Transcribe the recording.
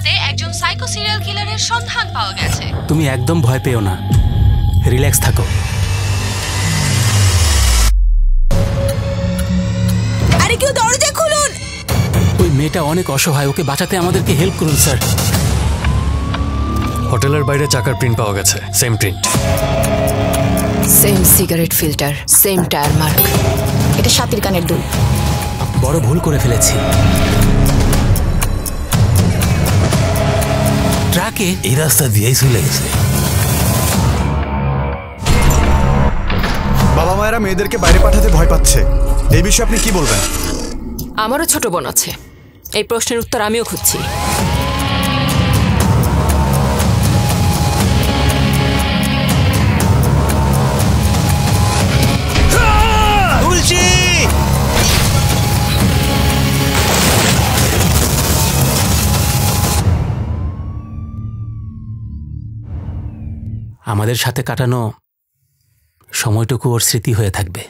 ডেটাবেসে একজন psycho serial কিলারের সন্ধান পাওয়া গেছে। তুমি একদম ভয় পেও না, রিল্যাক্স থাকো। আরে কেউ দরজা খুলুন। ওই মেয়েটা অনেক অসহায়, ওকে বাঁচাতে আমাদেরকে হেল্প করুন স্যার। হোটেলের বাইরে চাকার প্রিন্ট পাওয়া গেছে, same print, same cigarette filter, same tyre mark. এটা সাতির কানের দুল। বড় ভুল করে ফেলেছি। ট্রাকে এই রাস্তা দিয়েই চলে গেছে। বাবা মায়েরা মেয়েদেরকে বাইরে পাঠাতে ভয় পাচ্ছে, এই বিষয়ে আপনি কি বলবেন? আমারও ছোট বোন আছে, এই প্রশ্নের উত্তর আমিও খুঁজছি। আমাদের সাথে কাটানো সময়টুকু ওর স্মৃতি হয়ে থাকবে।